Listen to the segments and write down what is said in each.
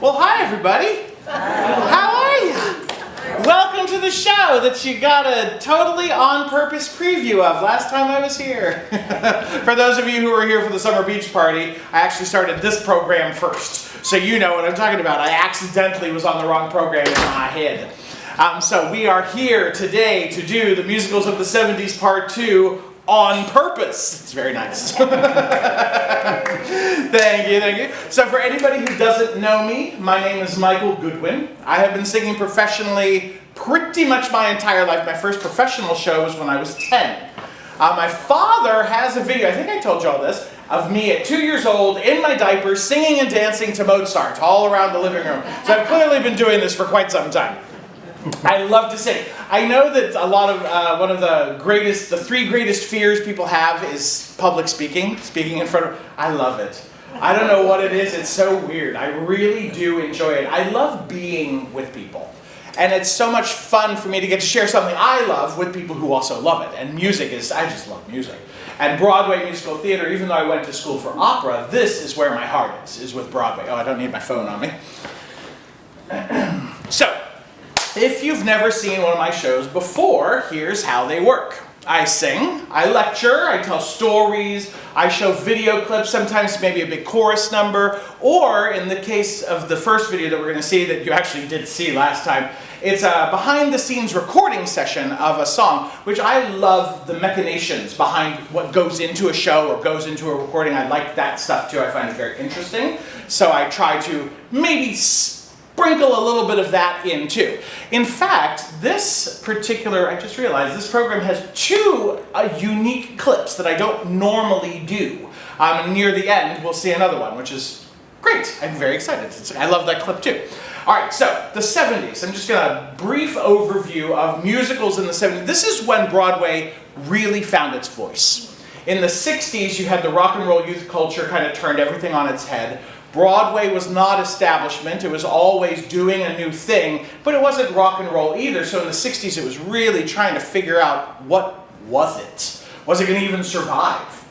Well, hi everybody. How are you? Welcome to the show that you got a totally on-purpose preview of last time I was here. For those of you who were here for the summer beach party, I actually started this program first. So you know what I'm talking about. I accidentally was on the wrong program in my head. So we are here today to do the Musicals of the 70s Part 2 on purpose. It's very nice. Thank you. So for anybody who doesn't know me, my name is Michael Goodwin. I have been singing professionally pretty much my entire life. My first professional show was when I was 10. My father has a video, I think I told you all this, of me at 2 years old in my diaper singing and dancing to Mozart all around the living room. So I've clearly been doing this for quite some time. I love to sing. I know that a lot of, one of the three greatest fears people have is public speaking in front of, I love it. I don't know what it is, it's so weird. I really do enjoy it. I love being with people. And it's so much fun for me to get to share something I love with people who also love it. And music is, I just love music. And Broadway musical theater, even though I went to school for opera, this is where my heart is with Broadway. Oh, I don't need my phone on me. So, if you've never seen one of my shows before, here's how they work. I sing, I lecture, I tell stories, I show video clips, sometimes maybe a big chorus number, or in the case of the first video that we're going to see that you actually did see last time, it's a behind-the-scenes recording session of a song, which I love the machinations behind what goes into a show or goes into a recording. I like that stuff too, I find it very interesting. So I try to maybe sprinkle a little bit of that in too. In fact, this particular, I just realized, this program has two unique clips that I don't normally do. Near the end, we'll see another one, which is great. I'm very excited. I love that clip too. All right, so the 70s. I'm just going to brief overview of musicals in the 70s. This is when Broadway really found its voice. In the 60s, you had the rock and roll youth culture kind of turned everything on its head. Broadway was not establishment, it was always doing a new thing, but it wasn't rock and roll either, so in the 60s it was really trying to figure out what was it? Was it going to even survive?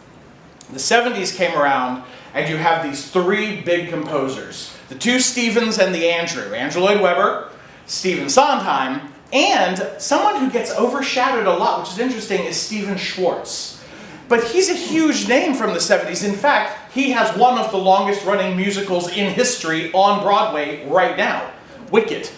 The 70s came around and you have these three big composers, the two Stephens and the Andrew Lloyd Webber, Stephen Sondheim, and someone who gets overshadowed a lot, which is interesting, is Stephen Schwartz. But he's a huge name from the 70s. In fact, he has one of the longest running musicals in history on Broadway right now, Wicked.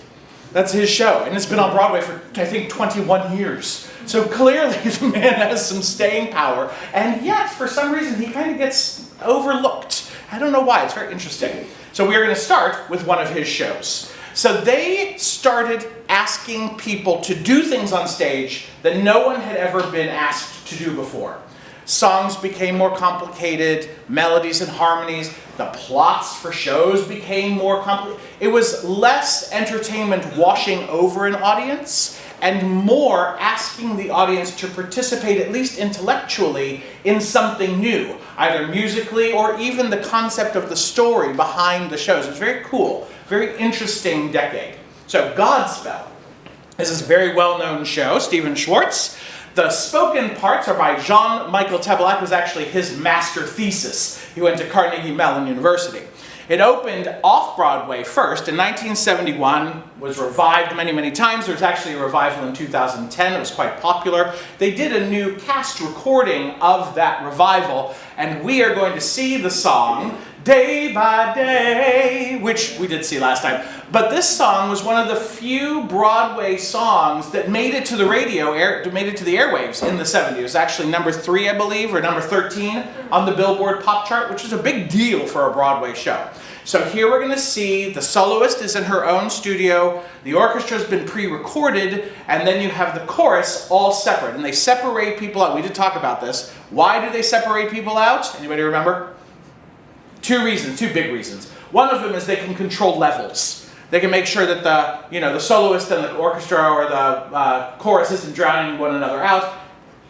That's his show, and it's been on Broadway for, I think, 21 years. So clearly the man has some staying power, and yet, for some reason, he kind of gets overlooked. I don't know why, it's very interesting. So we are going to start with one of his shows. So they started asking people to do things on stage that no one had ever been asked to do before. Songs became more complicated, melodies and harmonies, the plots for shows became more complicated. It was less entertainment washing over an audience and more asking the audience to participate, at least intellectually, in something new, either musically or even the concept of the story behind the shows. It was very cool, very interesting decade. So Godspell is this very well-known show, Stephen Schwartz. The spoken parts are by Jean-Michel Tebelac, was actually his master thesis. He went to Carnegie Mellon University. It opened off-Broadway first in 1971, was revived many, many times. There was actually a revival in 2010. It was quite popular. They did a new cast recording of that revival, and we are going to see the song Day by Day, which we did see last time. But this song was one of the few Broadway songs that made it to the radio, made it to the airwaves in the 70s. It was actually number 3, I believe, or number 13 on the Billboard pop chart, which is a big deal for a Broadway show. So here we're going to see the soloist is in her own studio, the orchestra's been pre-recorded, and then you have the chorus all separate. And they separate people out. We did talk about this. Why do they separate people out? Anybody remember? Two reasons, two big reasons. One of them is they can control levels. They can make sure that the soloist and the orchestra or the chorus isn't drowning one another out.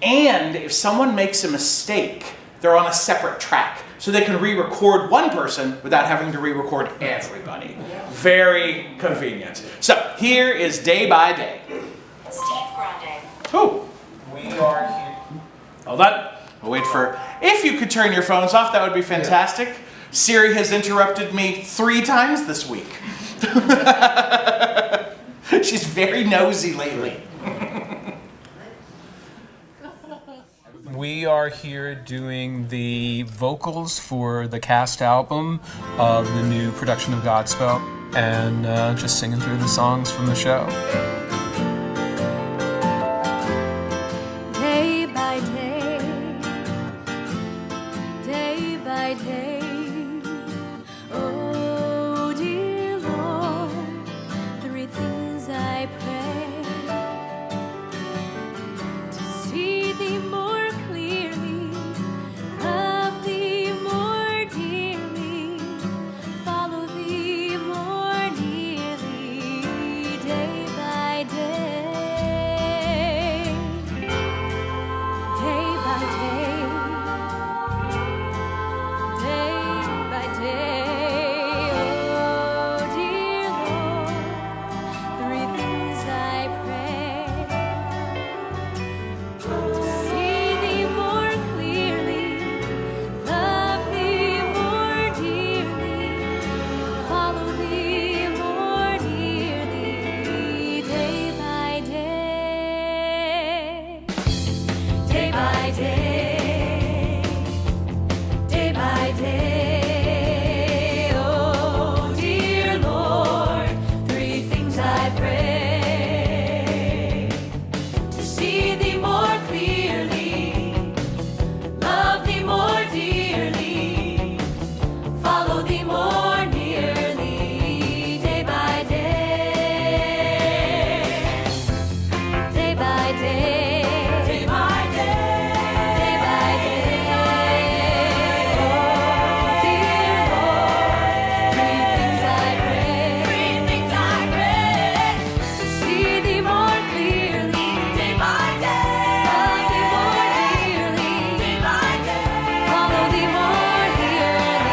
And if someone makes a mistake, they're on a separate track. So they can re-record one person without having to re-record everybody. Very convenient. So here is Day by Day. Steve Grande. Who? We are here. Hold on. We'll wait for... If you could turn your phones off, that would be fantastic. Siri has interrupted me 3 times this week. She's very nosy lately. We are here doing the vocals for the cast album of the new production of Godspell, and just singing through the songs from the show. Day by day, day by day, oh dear Lord, 3 things I pray: to see Thee more clearly, love Thee more dearly, follow Thee more nearly, day by day. Day by day, day by day, oh dear Lord, 3 things I pray: to see Thee more clearly, love Thee more dearly, follow Thee more nearly, day by day. Day by day, day by day, oh dear Lord, 3 things I pray: to see Thee more clearly, love Thee more dearly, follow Thee more nearly, day by day. Day by day, day by day, day by day, oh dear Lord, 3 things I pray: to see Thee more clearly, day by day, love Thee more dearly, day by day, follow Thee more nearly,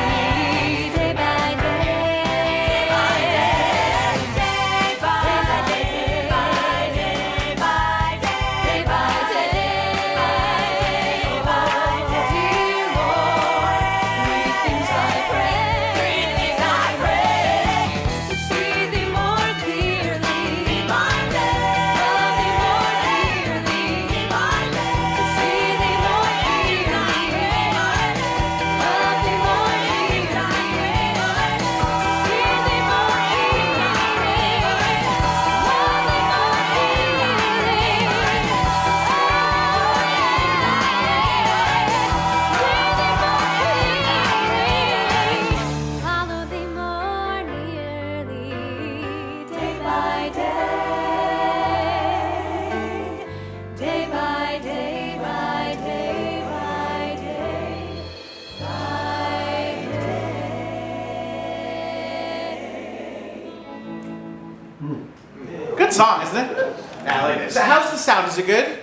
day by day, day by day, day by day, day by day, day by day, dear Lord, 3 things I pray: to see Thee more clearly, day by day, love Thee more dearly, day by day, to see Thee more clearly, day by day, love Thee more dearly, day by day, to see Thee more clearly, love Thee more dearly, follow Thee more nearly, day by day, day by day, by day, by day, by day. Good song, isn't it? Yeah, I like it. So how's the sound? Is it good?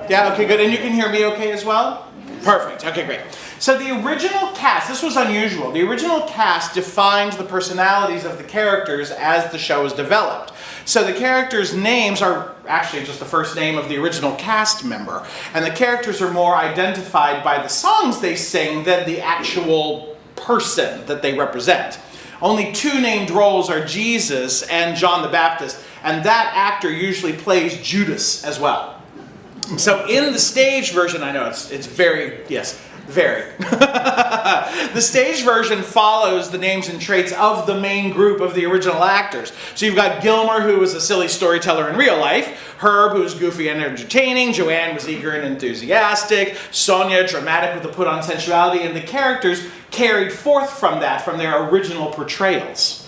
Yeah, okay, good. And you can hear me okay as well? Perfect. Okay, great. So the original cast, this was unusual. The original cast defined the personalities of the characters as the show was developed. So the characters' names are actually just the first name of the original cast member. And the characters are more identified by the songs they sing than the actual person that they represent. Only 2 named roles are Jesus and John the Baptist, and that actor usually plays Judas as well. So in the stage version, I know it's very, yes, very. The stage version follows the names and traits of the main group of the original actors. So you've got Gilmer, who was a silly storyteller in real life, Herb, who was goofy and entertaining, Joanne was eager and enthusiastic, Sonia, dramatic with a put-on sensuality, and the characters carried forth from that, from their original portrayals.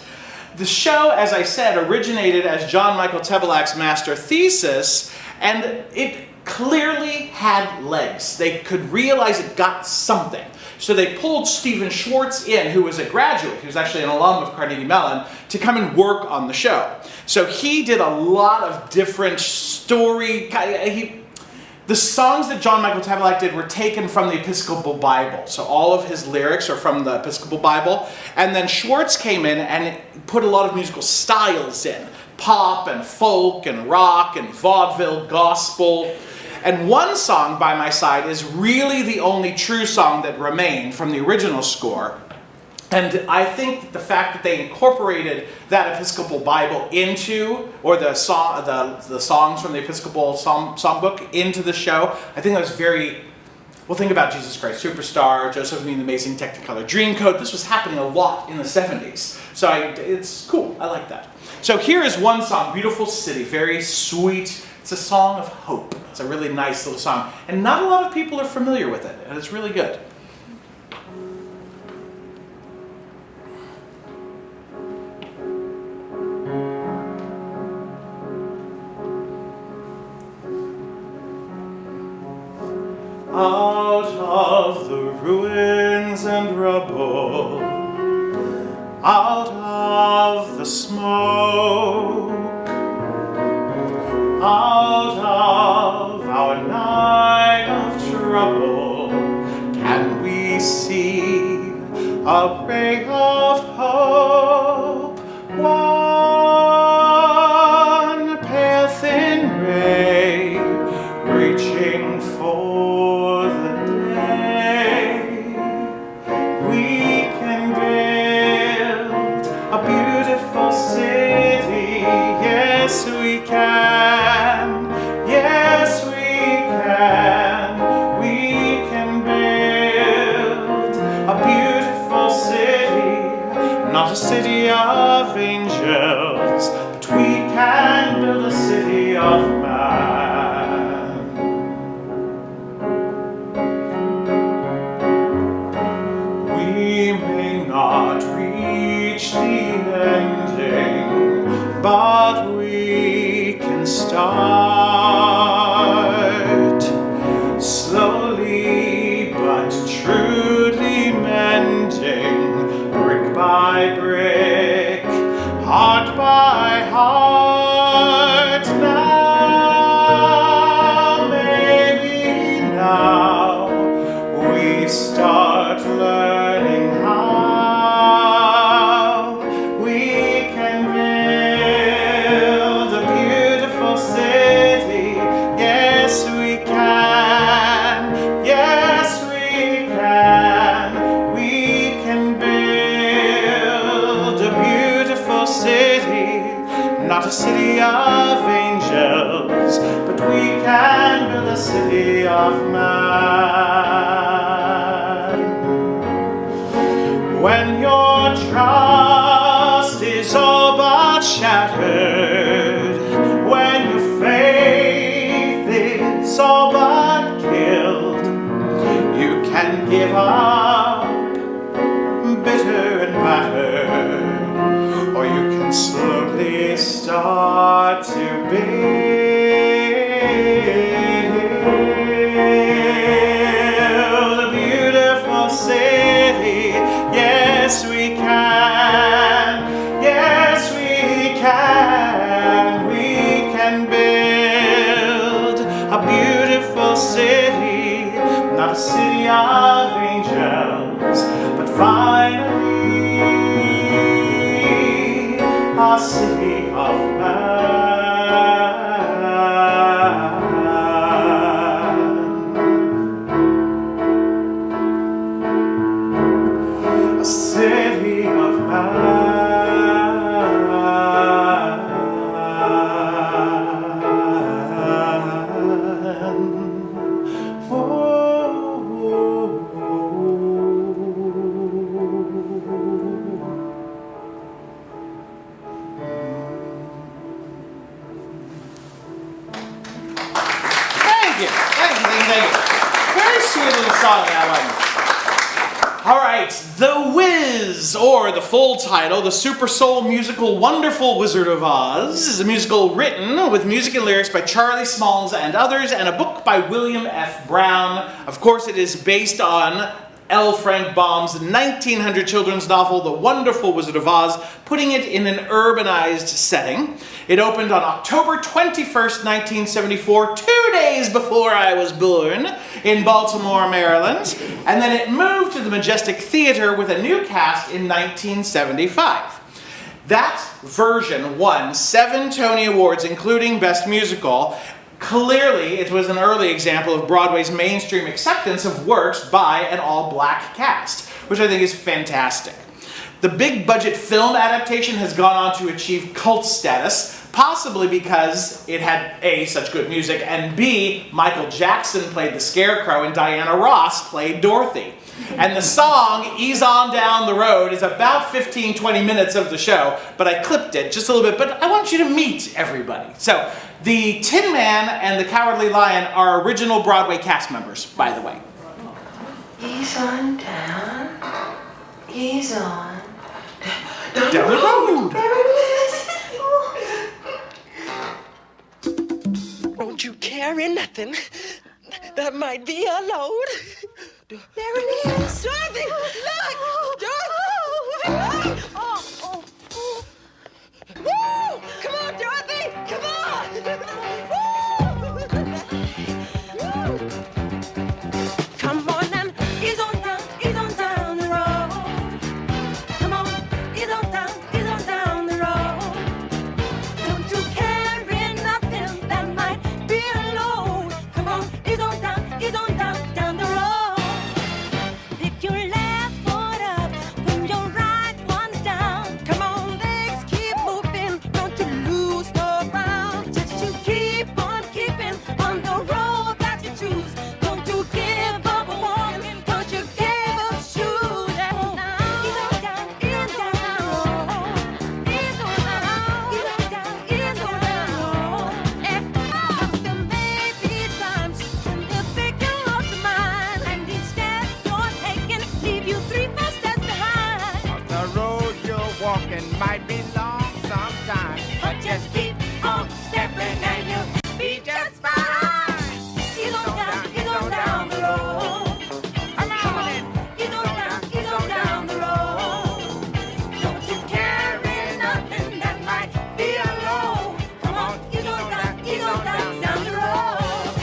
The show, as I said, originated as John Michael Tebelak's master thesis, and it clearly had legs. They could realize it got something. So they pulled Stephen Schwartz in, who was a graduate, who's actually an alum of Carnegie Mellon, to come and work on the show. So he did a lot of different story. The songs that John Michael Tebelak did were taken from the Episcopal Bible. So all of his lyrics are from the Episcopal Bible. And then Schwartz came in and put a lot of musical styles in. Pop and folk and rock and vaudeville, gospel. And one song, By My Side, is really the only true song that remained from the original score. And I think the fact that they incorporated that Episcopal Bible into, or the songs from the Episcopal songbook into the show, I think that was very, well, think about Jesus Christ Superstar, Joseph and the Amazing Technicolor Dreamcoat. This was happening a lot in the 70s. So it's cool, I like that. So here is one song, Beautiful City, very sweet. It's a song of hope. It's a really nice little song. And not a lot of people are familiar with it, and it's really good. Out of the ruins and rubble, out of the smoke, out of our night of trouble, can we see a ray of hope? One pale thin ray reaching for the day. We can build a beautiful city. Yes, we can. Yes, we can. We can build a beautiful city. Not a city of angels, but we can build a city of man. Not reach the ending, but we can start slowly but truly mending, brick by brick, heart by heart. Now, maybe now, we start learning how not a city of angels, but we can build a city of man. When your trust is all but shattered, when your faith is all but killed, you can give up, bitter and battered, or you can slowly start to build a beautiful city. Yes, we can. Yes, we can. We can build a beautiful city. Not a city of angels, but finally a city of man. A city of man. Very sweet little song, that one. All right, The Wiz, or the full title, the Super Soul Musical Wonderful Wizard of Oz, is a musical written with music and lyrics by Charlie Smalls and others, and a book by William F. Brown. Of course, it is based on L. Frank Baum's 1900 children's novel, The Wonderful Wizard of Oz, putting it in an urbanized setting. It opened on October 21st, 1974, 2 days before I was born, in Baltimore, Maryland. And then it moved to the Majestic Theater with a new cast in 1975. That version won 7 Tony Awards, including Best Musical. Clearly, it was an early example of Broadway's mainstream acceptance of works by an all-black cast, which I think is fantastic. The big budget film adaptation has gone on to achieve cult status, possibly because it had A, such good music, and B, Michael Jackson played the Scarecrow and Diana Ross played Dorothy. And the song, Ease On Down the Road, is about 15-20 minutes of the show, but I clipped it just a little bit, but I want you to meet everybody. So, the Tin Man and the Cowardly Lion are original Broadway cast members, by the way. Ease on down, ease on Down the road! There it is. Don't you carry nothing that might be a load. There it is. Dorothy, look! Dorothy! Woo! Come on, Dorothy! Come on! Woo! Come on and ease on down the road. Come on, ease on down the road. Don't you carry nothing that might be a load. Come on, ease on down the road. Pick your left foot up, put your right one down. Come on, legs keep moving, don't you lose no ground. Just you keep on keeping on the road that you choose. Don't you give up walking, 'cause you gave up shoes. Ease on down, ease on down, ease on down. There may be times when you think you lost your mind, and each step you're taking leave you 3 fast steps behind. The road you're walking might be long sometimes, But just keep on stepping and you'll be just fine. Ease on down the road. Come on in. Ease on down the road. Don't you carry nothing that might be a load. Come on, ease on down the road.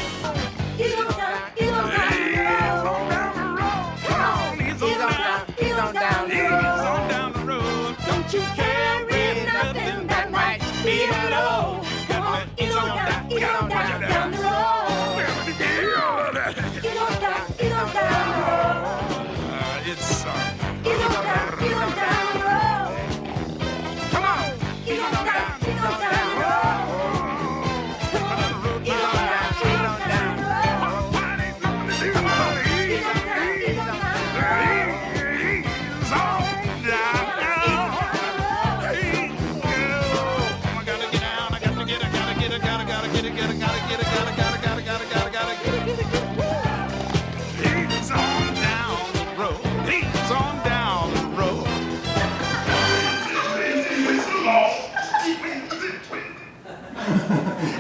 Ease on down the road. Come on, ease on down the road. Don't you carry nothing that might be a load. Come on, ease on down the road. Ease on down the road. it's Ease on down the road. Come on, ease on down the road. Come on, ease on down the road. Come on, ease on down the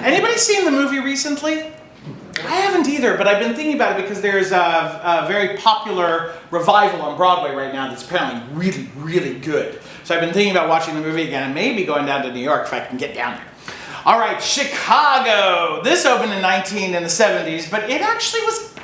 Anybody seen the movie recently? I haven't either, but I've been thinking about it because there's a very popular revival on Broadway right now that's apparently really, really good. So I've been thinking about watching the movie again and maybe going down to New York if I can get down there. All right, Chicago. This opened in the 70s, but it actually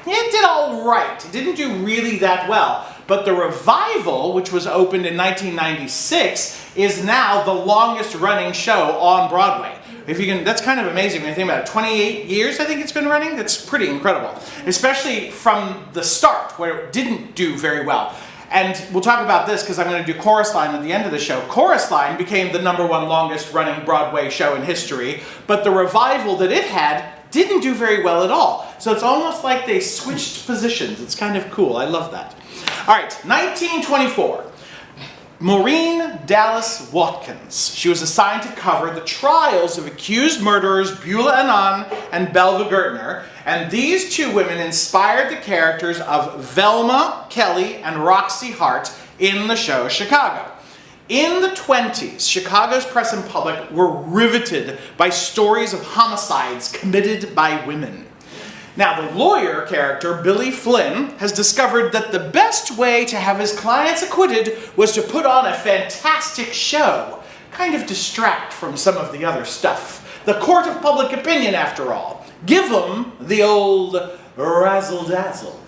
it did all right. It didn't do really that well. But the revival, which was opened in 1996, is now the longest running show on Broadway. That's kind of amazing when you think about it. 28 years, I think it's been running. That's pretty incredible. Especially from the start, where it didn't do very well. And we'll talk about this because I'm going to do Chorus Line at the end of the show. Chorus Line became the #1 longest running Broadway show in history, but the revival that it had didn't do very well at all. So it's almost like they switched positions. It's kind of cool. I love that. All right, 1924. Maureen Dallas Watkins. She was assigned to cover the trials of accused murderers Beulah Anand and Belva Gertner, and these two women inspired the characters of Velma Kelly and Roxy Hart in the show Chicago. In the 20s, Chicago's press and public were riveted by stories of homicides committed by women. Now, the lawyer character, Billy Flynn, has discovered that the best way to have his clients acquitted was to put on a fantastic show, kind of distract from some of the other stuff. The court of public opinion, after all. Give them the old razzle-dazzle.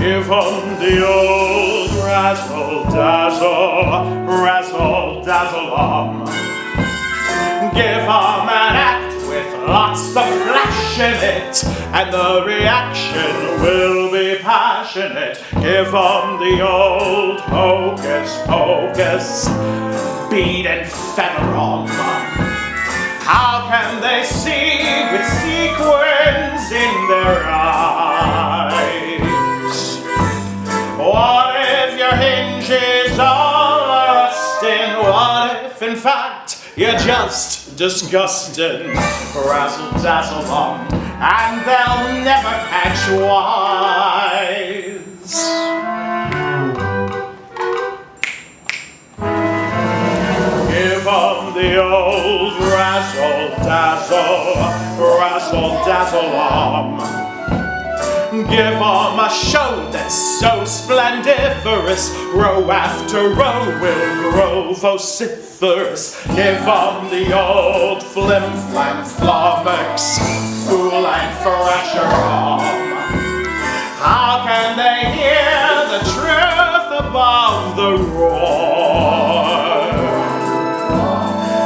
Give 'em the old razzle-dazzle, dazzle-om. Give 'em an act with lots of flash in it, and the reaction will be passionate. Give 'em the old hocus pocus, bead and feather-om. How can they see with sequins in their eyes? What if your hinges are rusting? What if, in fact, you're just disgusting? Razzle-dazzle-om, and they'll never catch wise. Give 'em the old razzle-dazzle, razzle-dazzle-om. Give 'em a show that's so splendiferous, row after row will grow vociferous. Give 'em the old flim-flam-flummox, fool and fresher-om. How can they hear the truth above the roar?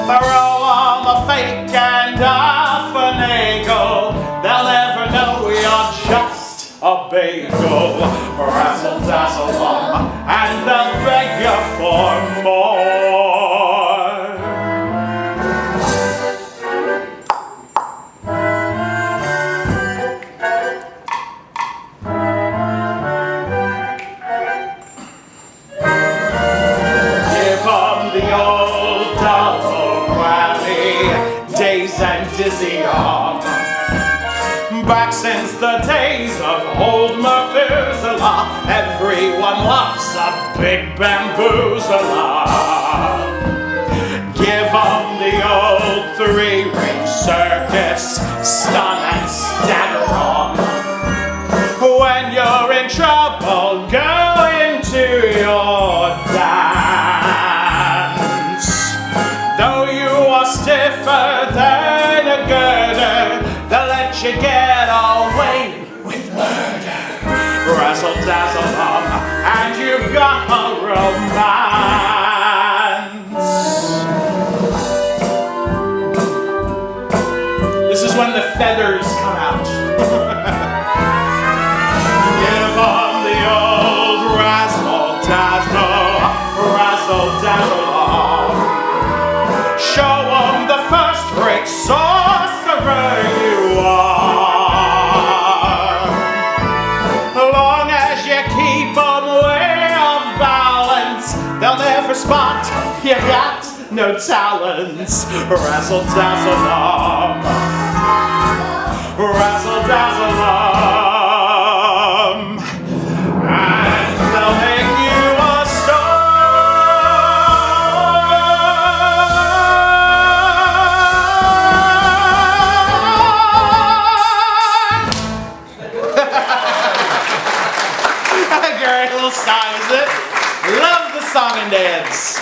Throw 'em a fake and a finagle, they'll never know you're just a bagel. Razzle-dazzle-om, and they'll beg you for more. Give 'em the old double whammy, days and dizzy-om. Back since the days of old Methuselah, everyone loves a big bamboozler. Give 'em the old three-ring circus, stun and stagger-om. When you're in trouble, go into your dance. Though you are stiffer than a girder, they'll let you get away with murder. Razzle-dazzle-om, and you've got a romance. This is when the feathers come out. Give 'em the old razzle-dazzle, razzle-dazzle-om. Show 'em the first-rate sorcerer you are. Long as you keep 'em way off balance, they'll never spot you got no talents. Razzle-dazzle-om, razzle-dazzle-om, and they'll make you a Great little song, is it? Love the song and dance.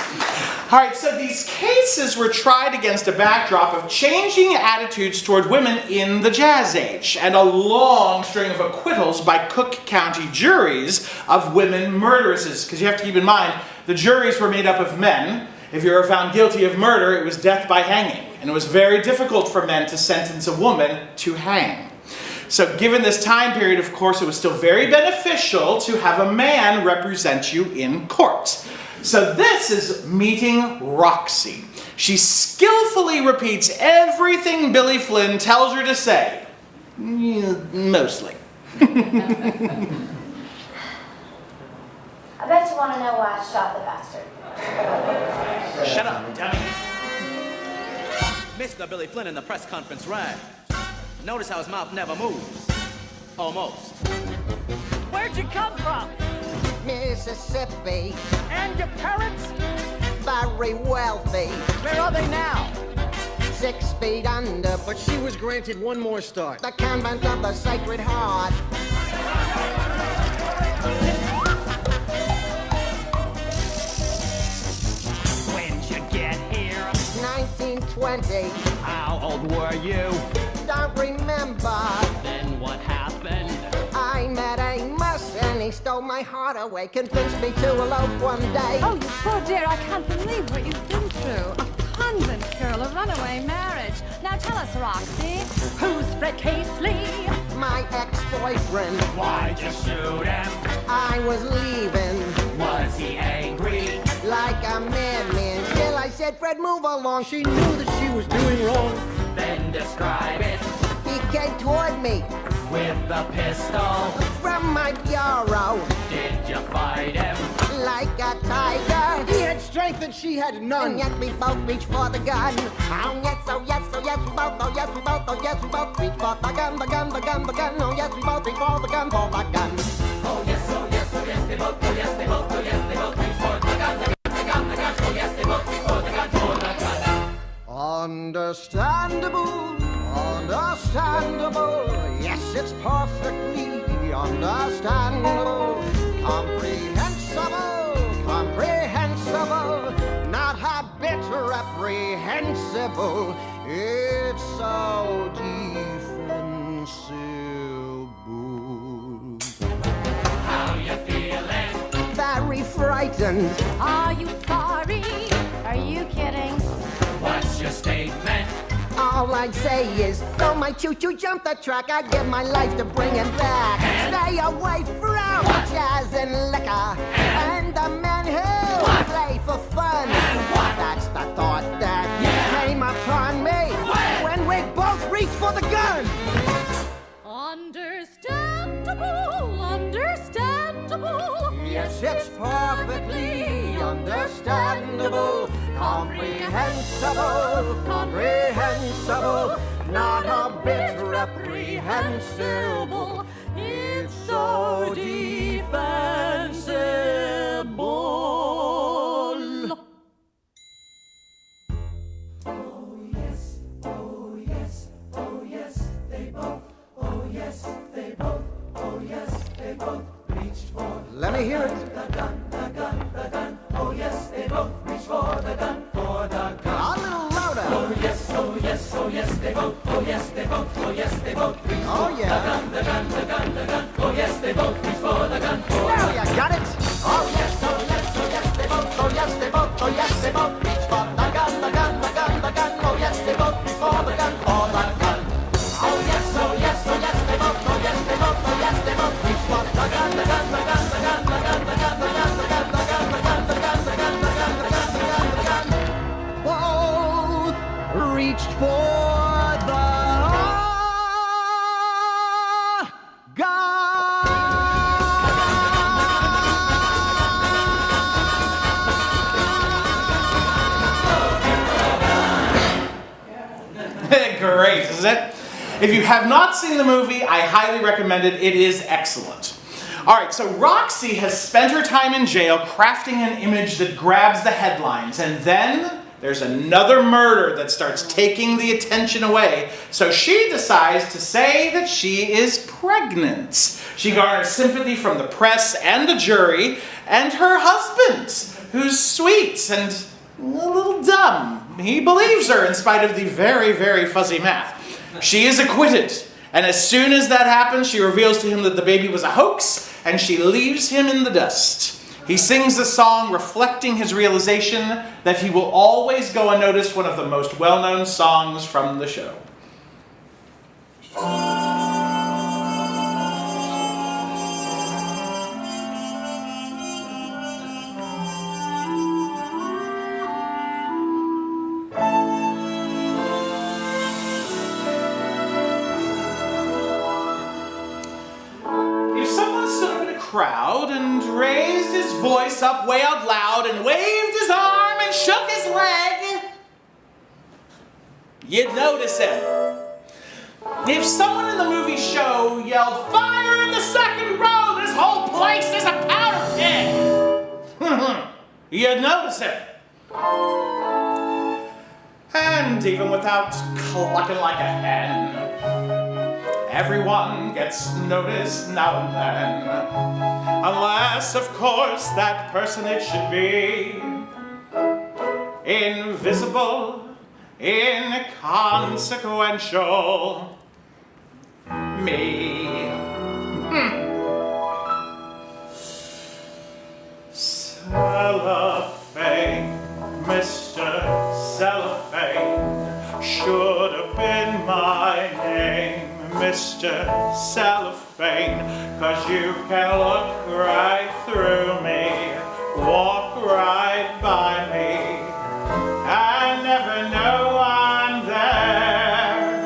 All right, so these cases were tried against a backdrop of changing attitudes toward women in the Jazz Age and a long string of acquittals by Cook County juries of women murderesses. Because you have to keep in mind, the juries were made up of men. If you were found guilty of murder, it was death by hanging. And it was very difficult for men to sentence a woman to hang. So given this time period, of course, it was still very beneficial to have a man represent you in court. So this is meeting Roxy. She skillfully repeats everything Billy Flynn tells her to say. Mostly. I bet you want to know why I shot the bastard. Shut up, dummy. Mr. Billy Flynn in the press conference ran. Notice how his mouth never moves. Almost. Where'd you come from? Mississippi, And your parents? very wealthy, Where are they now? 6 feet under, But she was granted one more start. the convent of the Sacred Heart. When'd you get here? 1920, How old were you? don't remember. Then what happened? I met Amos and he stole my heart away, convinced me to elope one day. Oh, you poor dear, I can't believe what you've been through. A convent girl, a runaway marriage. Now tell us, Roxy, who's Fred Casely? My ex-boyfriend. Why'd you shoot him? I was leaving. Was he angry? Like a madman. Still I said, Fred, move along. She knew that she was doing wrong. Then describe it He came toward me with the pistol. from my bureau Did you fight him? like a tiger. He had strength and she had And none. yet we both reached for the gun. Oh yes, oh yes, oh yes, we both, oh yes, we both, oh yes, we both reached for the gun, the gun, the gun, the gun. Oh yes, we both reached for the gun, for the gun. Oh yes, oh yes, oh yes, they both, oh yes, they both, oh yes, they both reach for the gun, the gun, the gun. Oh yes, they both reach for the gun, for the gun. Understandable, understandable. Yes, it's perfectly understandable. Comprehensible, comprehensible. Not a bit reprehensible. It's so defensible. How you feeling? Very frightened. Are you sorry? Are you kidding? What's your statement? All I'd say is, though my choo-choo jumped the track, I'd give my life to bring him back. Stay away from jazz and liquor and the men who play for fun. That's the thought that came upon me when we both reached for the gun. Understandable, understandable. Yes, it's perfectly understandable, comprehensible, comprehensible, not a bit reprehensible. It's so defensible. Let me hear it. Oh yes, they both reach for the gun, for the gun. A little louder. Oh yes, oh yes, oh yes, they both, oh yes, they both, oh yes, they both reach Oh for yeah. the gun, the gun, the gun, the gun. Oh yes, they both reach for the gun, for Now you got it. Oh yes, oh yes, oh yes, they both, oh yes, they both, oh yes, they both reach for the gun, the gun, the gun, the gun. Oh yes, they both reach for the gun, for the gun. Oh yes, oh yes, oh yes, they both, oh yes, they both, oh yes, they both reach for the gun, the gun, the gun, the gun, the gun, the gun, the gun, the gun, the gun, the gun, the gun, the gun, the gun, the gun, the gun, the gun. Both reached for the Great, isn't it? If you have not seen the movie, I highly recommend it. It is excellent. All right, so Roxy has spent her time in jail crafting an image that grabs the headlines, and then there's another murder that starts taking the attention away, so she decides to say that she is pregnant. She garners sympathy from the press and the jury, and her husband, who's sweet and a little dumb. He believes her in spite of the very, very fuzzy math. She is acquitted, and as soon as that happens, she reveals to him that the baby was a hoax, and she leaves him in the dust. He sings the song reflecting his realization that he will always go unnoticed, one of the most well-known songs from the show. Crowd and raised his voice up way out loud and waved his arm and shook his leg, you'd notice him. If someone in the movie show yelled, "Fire in the second row, this whole place is a powder keg," you'd notice him. And even without clucking like a hen, everyone gets noticed now and then. Unless, of course, that person it should be invisible, inconsequential. Me. Cellophane should have been my name, Mr. Cellophane, 'cause you can look right through me, walk right by me, I never know I'm there.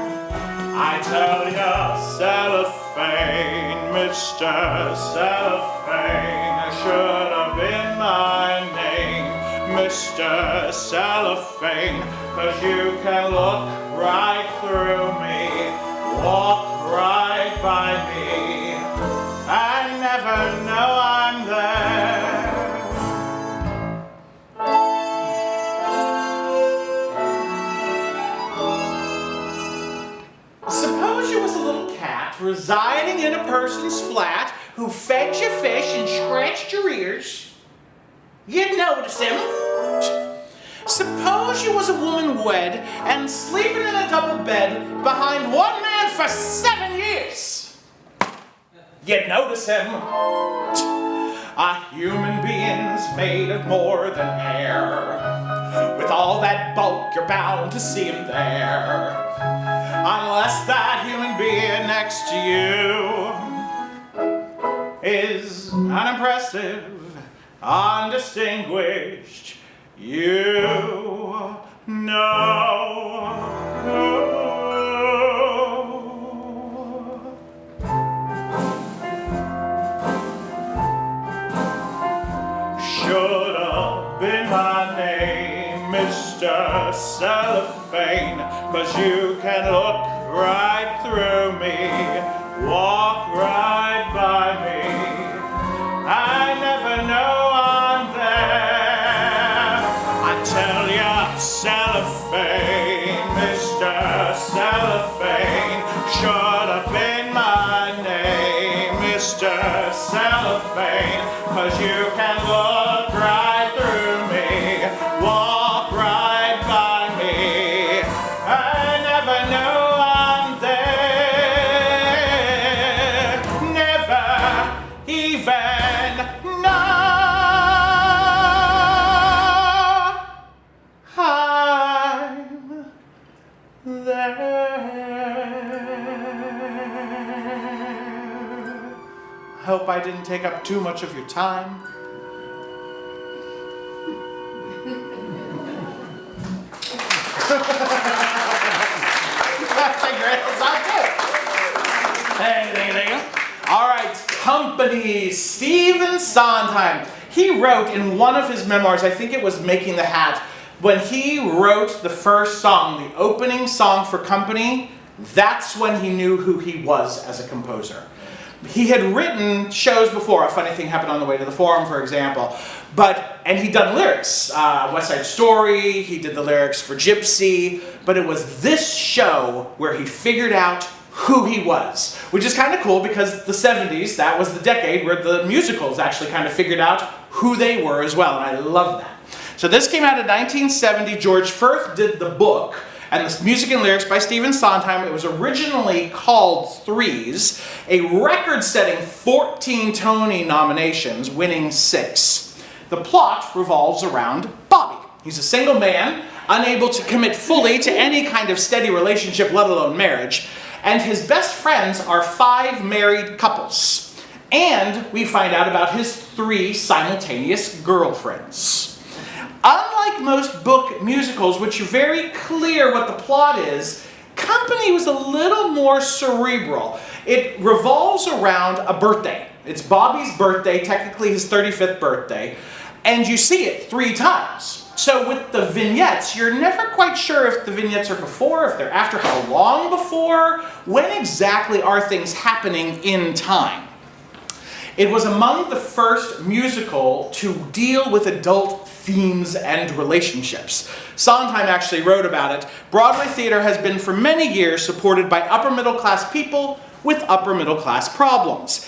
I tell ya, Cellophane, Mr. Cellophane should have been my name, Mr. Cellophane, 'cause you can look right through me, walk right by me, I never know I'm there. Suppose you was a little cat residing in a person's flat who fed you fish and scratched your ears. You'd notice him. Suppose you was a woman wed and sleeping in a double bed behind one man for 7 years. You'd notice him. A human being's made of more than air. With all that bulk, you're bound to see him there. Unless that human being next to you is unimpressive, undistinguished, you know. Should have been my name, Mr. Cellophane, 'cause you can look right through me, walk right by me, I never know I'm there. I tell ya, Cellophane, Mr. Cellophane, should have been my name, Mr. Cellophane, 'cause you can look right through me, walk right by me, I never know I'm there, never even know I'm there. Hope I didn't take up too much of your time. All right, company, Stephen Sondheim. He wrote in one of his memoirs, I think it was Making the Hat, when he wrote the first song, the opening song for Company, that's when he knew who he was as a composer. He had written shows before. A Funny Thing Happened on the Way to the Forum, for example. And he'd done lyrics. West Side Story, he did the lyrics for Gypsy. But it was this show where he figured out who he was. Which is kind of cool because the 70s, that was the decade where the musicals actually kind of figured out who they were as well. And I love that. So this came out in 1970. George Firth did the book. And the music and lyrics by Stephen Sondheim. It was originally called Threes, a record-setting 14 Tony nominations, winning 6. The plot revolves around Bobby. He's a single man, unable to commit fully to any kind of steady relationship, let alone marriage. And his best friends are 5 married couples. And we find out about his 3 simultaneous girlfriends. Unlike most book musicals, which are very clear what the plot is, Company was a little more cerebral. It revolves around a birthday. It's Bobby's birthday, technically his 35th birthday, and you see it 3 times. So with the vignettes, you're never quite sure if the vignettes are before, if they're after, how long before, when exactly are things happening in time. It was among the first musical to deal with adult themes and relationships. Sondheim actually wrote about it. Broadway theater has been for many years supported by upper middle class people with upper middle class problems.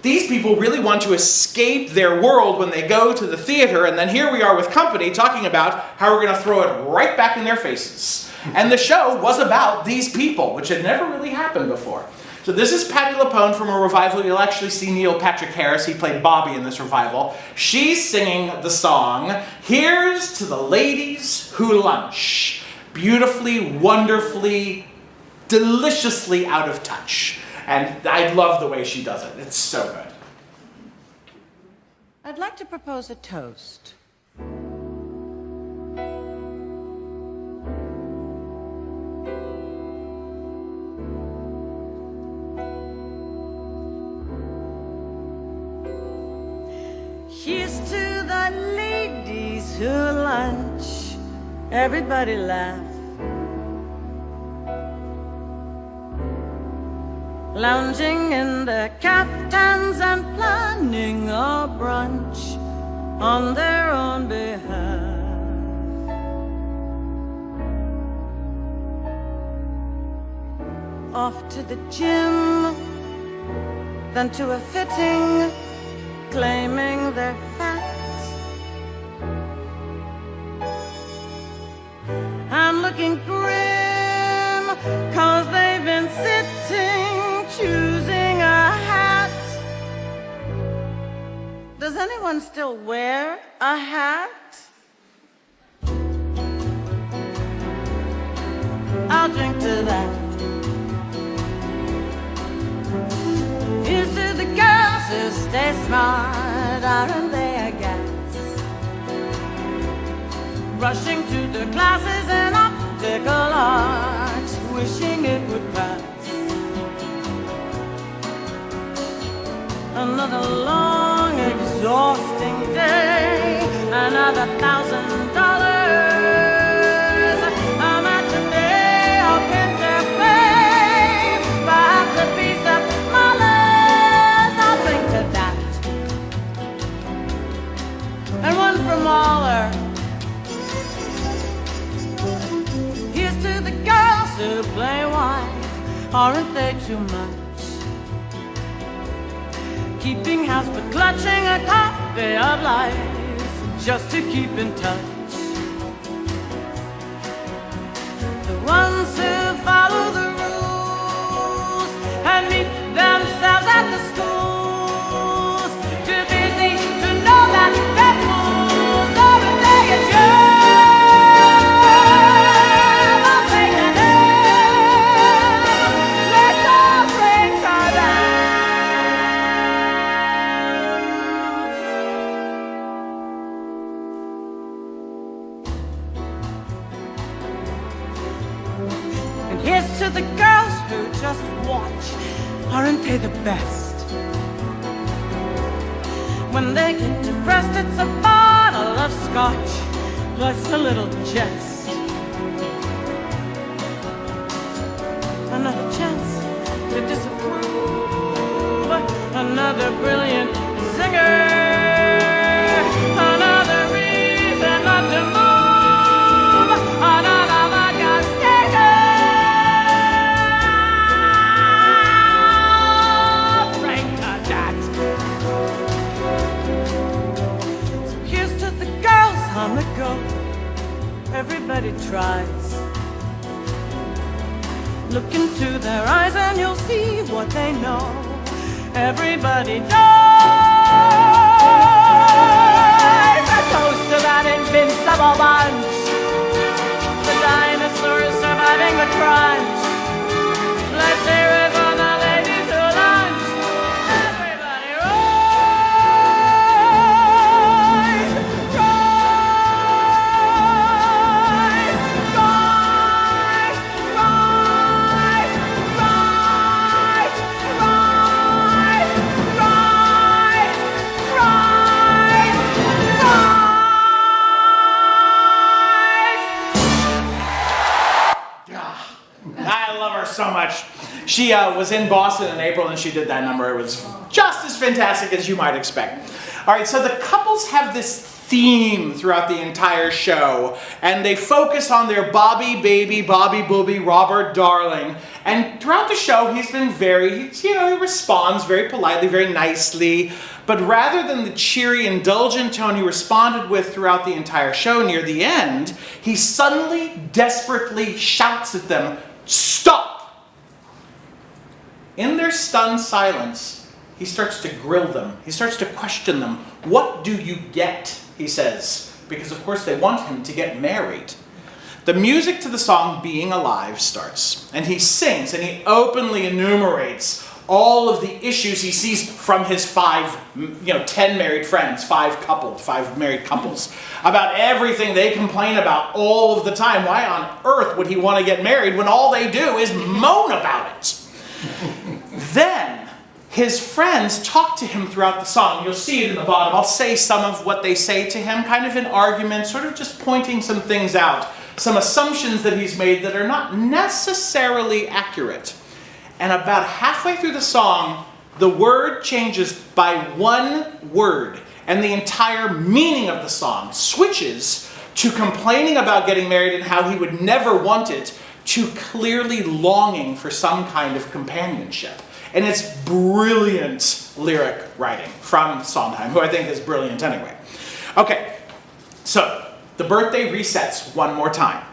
These people really want to escape their world when they go to the theater, and then here we are with Company talking about how we're going to throw it right back in their faces. And the show was about these people, which had never really happened before. So this is Patti LuPone from a revival. You'll actually see Neil Patrick Harris. He played Bobby in this revival. She's singing the song, "Here's to the Ladies Who Lunch." beautifully, wonderfully, deliciously out of touch. And I love the way she does it. It's so good. I'd like to propose a toast. Here's to the ladies who lunch. Everybody laugh. Lounging in their caftans and planning a brunch on their own behalf. Off to the gym, then to a fitting, claiming their fat. And looking grim, 'cause they've been sitting, choosing a hat. Does anyone still wear a hat? I'll drink to that. Here's to the girls who stay smart, aren't they a gas? Rushing to their classes in optical arts, wishing it would pass. Another long, exhausting day, another $1,000. A matinee or pinter play, perhaps a piece of Mahler's. I'll drink to that. And one from Mahler. Here's to the girls who play wife, aren't they too much? Keeping house but clutching a copy of life just to keep in touch. The ones who follow the rules and meet themselves at the schools, too busy to know that they're fools. Every day it's yours. I'll take a name. Let's all drink to that. Here's to the girls who just watch, aren't they the best? When they get depressed, it's a bottle of scotch, plus a little jest. Another chance to disapprove, another brilliant singer, another reason not to move, another vodka sticker. On the go, everybody tries. Look into their eyes and you'll see what they know. Everybody dies. A toast to that invincible bunch, the dinosaurs surviving the crunch. Let's hear it for the ladies who lunch. Everybody rise, rise, rise, rise, rise, rise, rise, rise, I love her so much. She was in Boston in April and she did that number. It was just as fantastic as you might expect. All right, so the couples have this theme throughout the entire show, and they focus on their Bobby baby, Bobby booby, Robert darling. And throughout the show, he's been he responds very politely, very nicely. But rather than the cheery, indulgent tone he responded with throughout the entire show near the end, he suddenly, desperately shouts at them, "Stop!" In their stunned silence, he starts to grill them. He starts to question them. "What do you get?" he says. Because of course they want him to get married. The music to the song Being Alive starts, and he sings and he openly enumerates all of the issues he sees from his 10 married friends, 5 married couples, about everything they complain about all of the time. Why on earth would he want to get married when all they do is moan about it? Then his friends talk to him throughout the song. You'll see it in the bottom. I'll say some of what they say to him, kind of in argument, sort of just pointing some things out, some assumptions that he's made that are not necessarily accurate. And about halfway through the song, the word changes by one word, and the entire meaning of the song switches to complaining about getting married and how he would never want it, to clearly longing for some kind of companionship. And it's brilliant lyric writing from Sondheim, who I think is brilliant anyway. Okay, so the birthday resets one more time.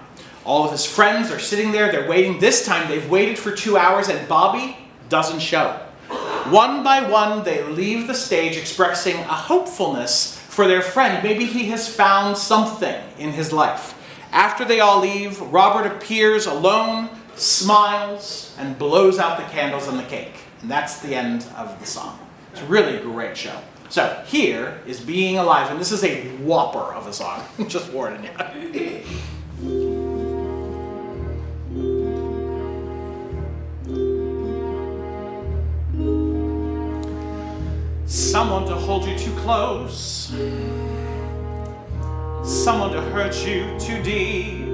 All of his friends are sitting there, they're waiting. This time they've waited for 2 hours and Bobby doesn't show. One by one, they leave the stage expressing a hopefulness for their friend. Maybe he has found something in his life. After they all leave, Robert appears alone, smiles, and blows out the candles on the cake. And that's the end of the song. It's a really great show. So here is Being Alive, and this is a whopper of a song. Just warning you. Someone to hold you too close, someone to hurt you too deep,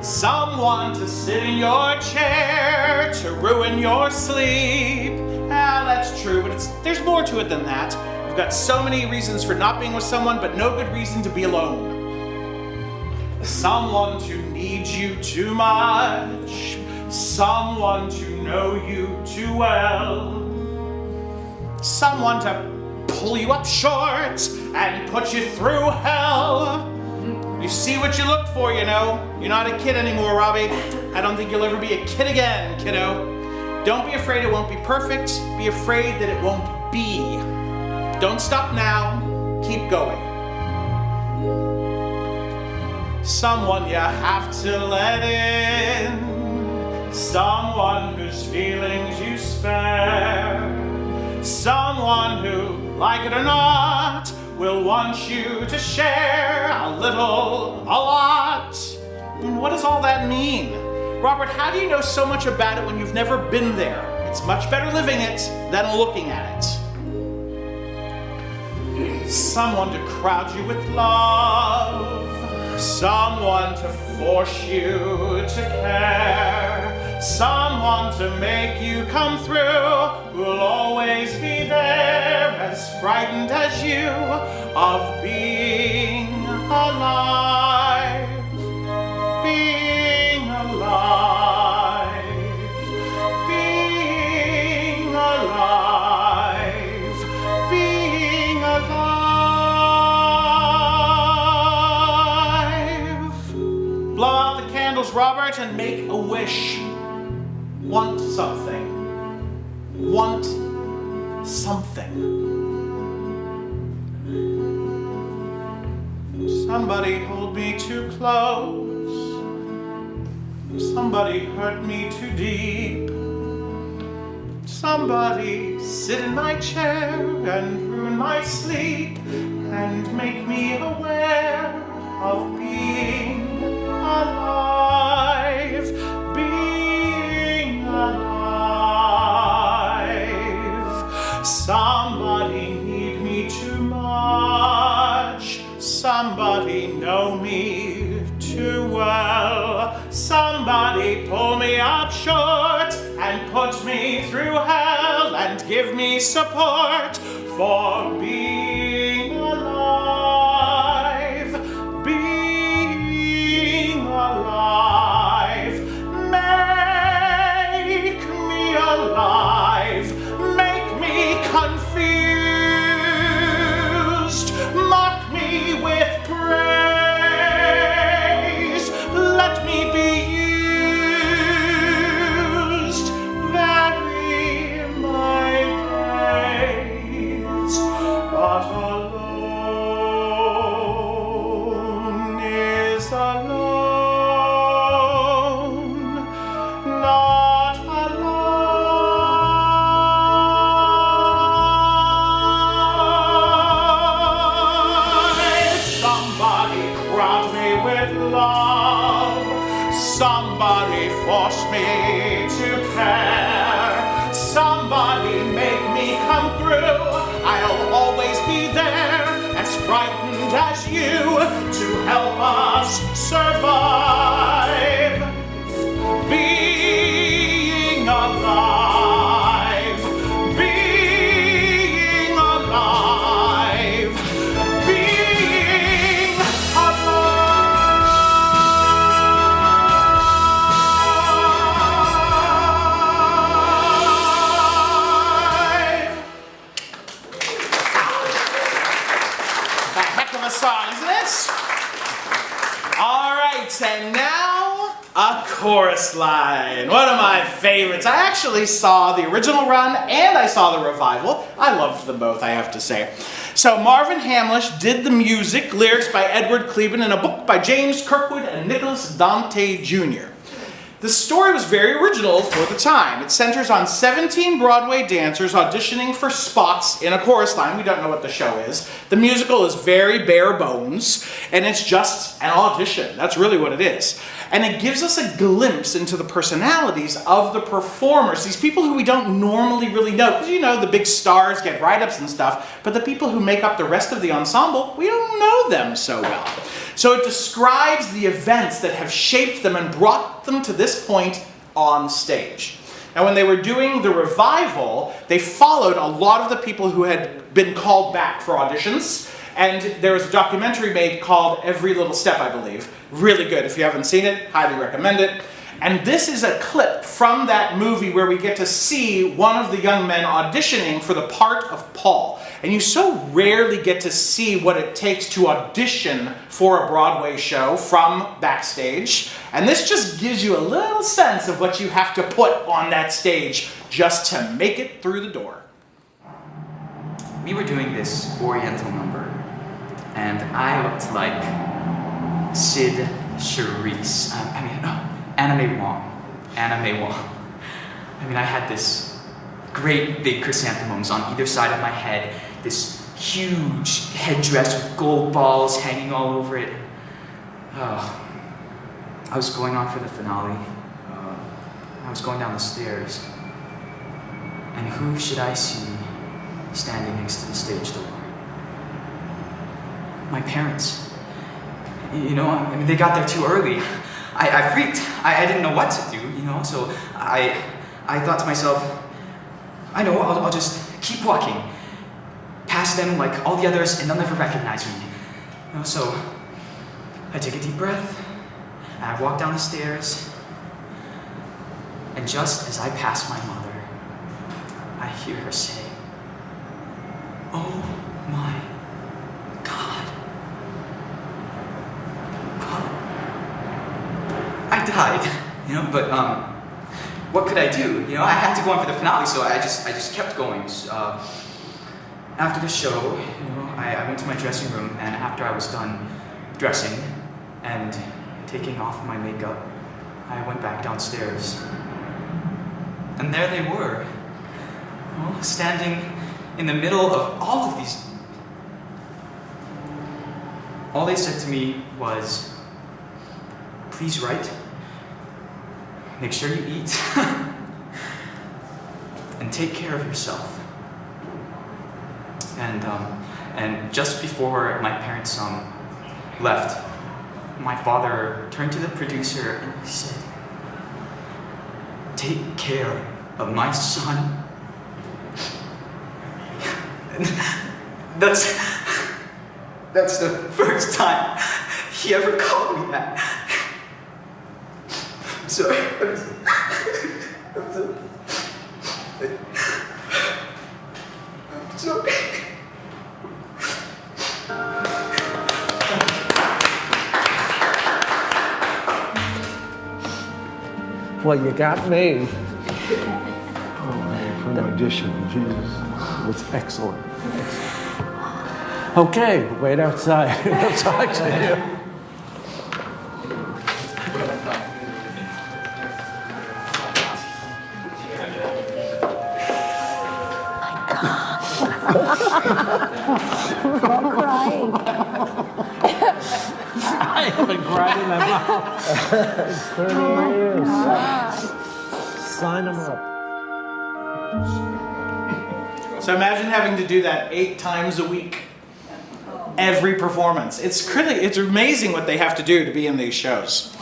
someone to sit in your chair to ruin your sleep. Ah, that's true, but there's more to it than that. We've got so many reasons for not being with someone, but no good reason to be alone. Someone to need you too much, someone to know you too well, someone to pull you up short and put you through hell. You see what you look for, you know. You're not a kid anymore, Robbie. I don't think you'll ever be a kid again, kiddo. Don't be afraid it won't be perfect. Be afraid that it won't be. Don't stop now. Keep going. Someone you have to let in. Someone whose feelings you spare. Someone who, like it or not, will want you to share a little, a lot. And what does all that mean? Robert, how do you know so much about it when you've never been there? It's much better living it than looking at it. Someone to crowd you with love, someone to force you to care, someone to make you come through, who'll always be there, as frightened as you, of being alive, being alive, being alive, being alive. Blow out the candles, Robert, and make a wish. Want something. Want something. Somebody hold me too close. Somebody hurt me too deep. Somebody sit in my chair and ruin my sleep and make me aware of being alive, being alive. Somebody need me too much. Somebody know me too well. Somebody pull me up short and put me through hell and give me support for being alive, being alive. Make me alive, make me confused, mock me with praise, let me be used, vary my days, but Somebody force me to care. Somebody make me come through. I'll always be there, as frightened as you, to help us survive. Being alive, being alive, being alive. A heck of a song, isn't it? All right, and now a chorus line. One of my favorites. I actually saw the original run and I saw the revival. I loved them both, I have to say. So Marvin Hamlish did the music, lyrics by Edward Cleveland, and a book by James Kirkwood and Nicholas Dante Jr. The story was very original for the time. It centers on 17 Broadway dancers auditioning for spots in a chorus line. We don't know what the show is. The musical is very bare bones, and it's just an audition. That's really what it is. And it gives us a glimpse into the personalities of the performers, these people who we don't normally really know. Because you know, the big stars get write-ups and stuff, but the people who make up the rest of the ensemble, we don't know them so well. So it describes the events that have shaped them and brought them to this point on stage. Now, when they were doing the revival, they followed a lot of the people who had been called back for auditions. And there was a documentary made called Every Little Step, I believe. Really good. If you haven't seen it, highly recommend it. And this is a clip from that movie where we get to see one of the young men auditioning for the part of Paul. And you so rarely get to see what it takes to audition for a Broadway show from backstage. And this just gives you a little sense of what you have to put on that stage just to make it through the door. We were doing this Oriental number, and I looked like Sid Charisse. Anime Wong. Anime Wong. I mean, I had this great big chrysanthemums on either side of my head, this huge headdress with gold balls hanging all over it. Oh, I was going on for the finale. I was going down the stairs. And who should I see standing next to the stage door? My parents. You know, I mean, they got there too early. I freaked. I didn't know what to do, you know, so I thought to myself, I know, I'll just keep walking past them like all the others, and they'll never recognize me. You know, so I take a deep breath, and I walk down the stairs, and just as I pass my mother, I hear her say, "Oh my God." I died, you know, but what could I do? You know, I had to go on for the finale, so I just kept going. After the show, you know, I went to my dressing room, and after I was done dressing and taking off my makeup, I went back downstairs. And there they were, you know, standing in the middle of all of these. All they said to me was, "Please write. Make sure you eat. And take care of yourself." And just before my parents left, my father turned to the producer and he said, "Take care of my son." And that's the first time he ever called me that. I'm sorry. I'm sorry. Well, you got me. Oh, man, for an audition, Jesus, it was excellent. Okay, wait outside. I'll talk to you. I'm crying. been grabbing them out. 30 years. Sign them up. So imagine having to do that 8 times a week. Every performance. It's amazing what they have to do to be in these shows.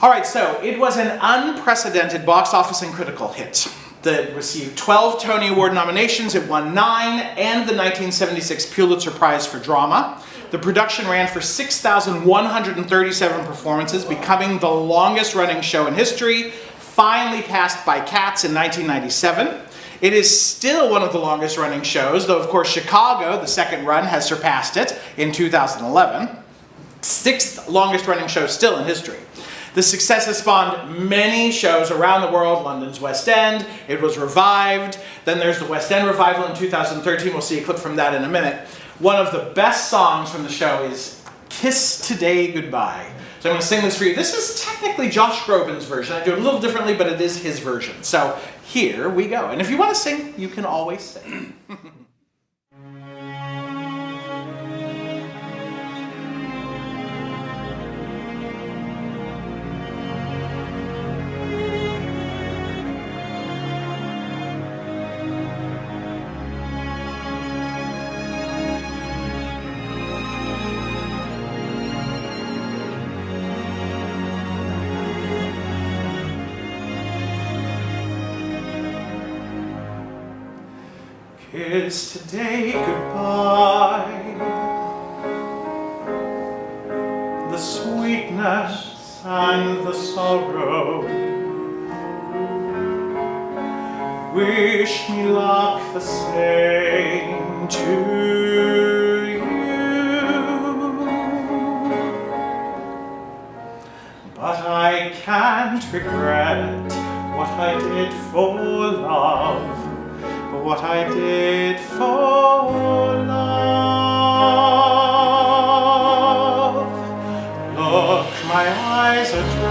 All right, so it was an unprecedented box office and critical hit that received 12 Tony Award nominations. It won 9 and the 1976 Pulitzer Prize for Drama. The production ran for 6,137 performances, becoming the longest running show in history, finally passed by Cats in 1997. It is still one of the longest running shows, though of course Chicago, the second run, has surpassed it in 2011. 6th longest running show still in history. The success has spawned many shows around the world. London's West End, it was revived. Then there's the West End revival in 2013. We'll see a clip from that in a minute. One of the best songs from the show is Kiss Today Goodbye. So I'm going to sing this for you. This is technically Josh Groban's version. I do it a little differently, but it is his version. So here we go. And if you want to sing, you can always sing. Kiss today goodbye, the sweetness and the sorrow. Wish me luck the same to you, but I can't regret what I did for love. What I did for love. Look, my eyes are dry.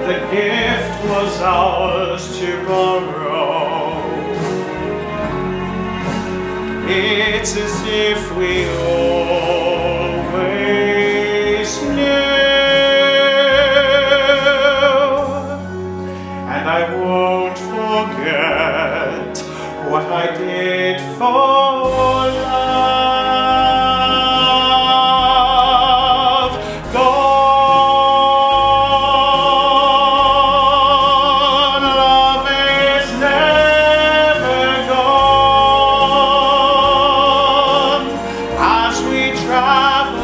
The gift was ours to borrow. It's as if we always knew. I won't forget what I did for love. Gone, love is never gone. As we travel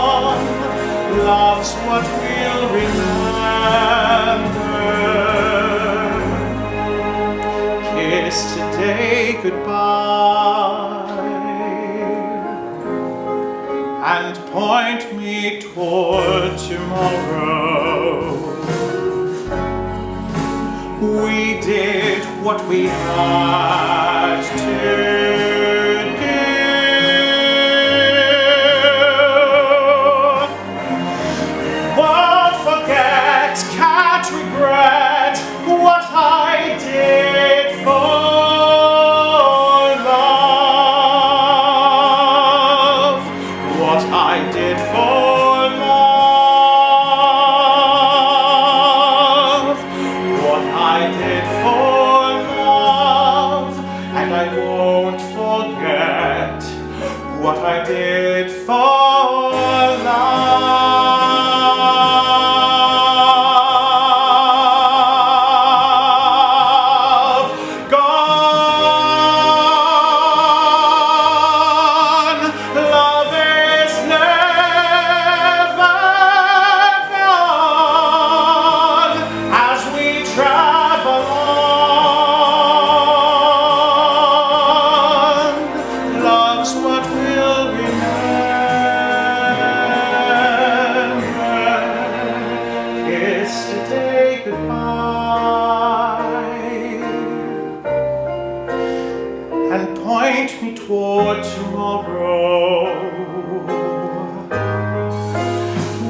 on, love's what we'll remember. Kiss today goodbye and point me toward tomorrow. We did what we had to can't regret what I did for love. What I did for love. What I did for love. And I won't forget what I did for love. Toward tomorrow,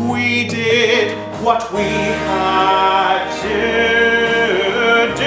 we did what we had to do.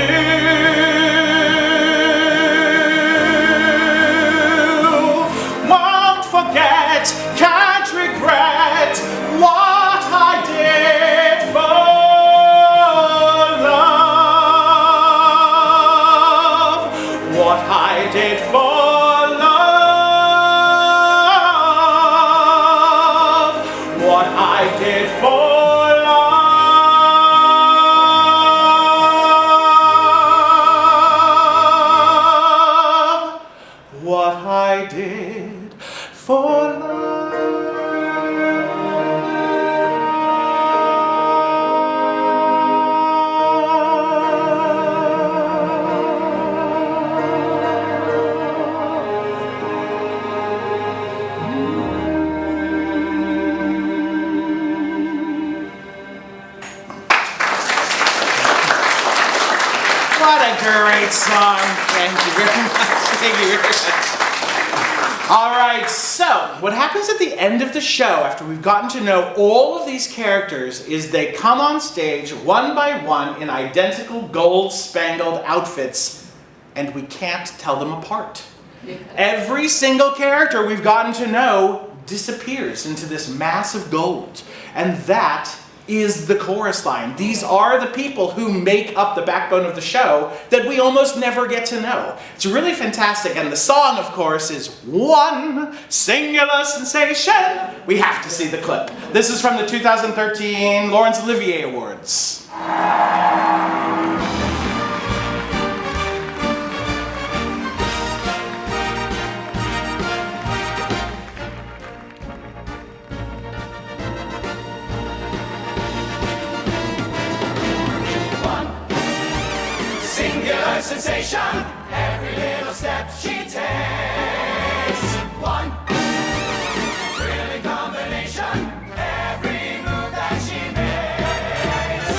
for love. What a great song. Thank you very much. Thank you very much. All right, so what happens at the end of the show after we've gotten to know all of these characters is they come on stage one by one in identical gold-spangled outfits, and we can't tell them apart. Every single character we've gotten to know disappears into this mass of gold, and that is the chorus line. These are the people who make up the backbone of the show that we almost never get to know. It's really fantastic, and the song, of course, is One Singular Sensation. We have to see the clip. This is from the 2013 Laurence Olivier Awards. Singular sensation, every little step she takes. One thrilling combination, every move that she makes.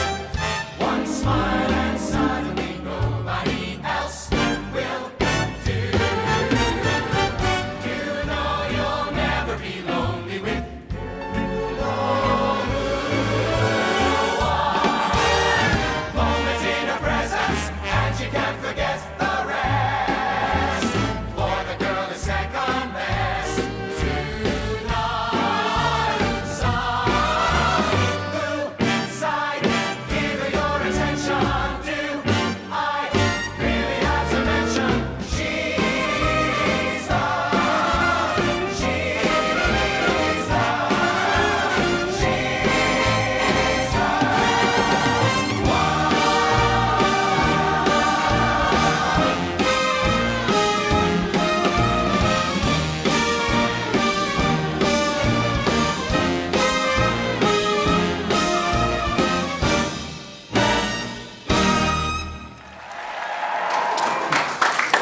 One smile and suddenly nobody else will do. You know you'll never be lonely with moments in her presence. You can't forget the rest, for the girl is second best to none. Some side, give her your attention. Do I really have to mention? She's the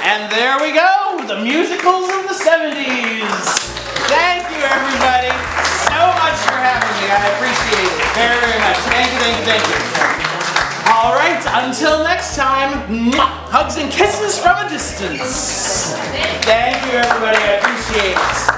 And there we go, the musicals of the 70s. Thank you, everybody, so much for having me. I appreciate it very, very much. Thank you, thank you, thank you. All right, until next time, hugs and kisses from a distance. Thank you, everybody. I appreciate it.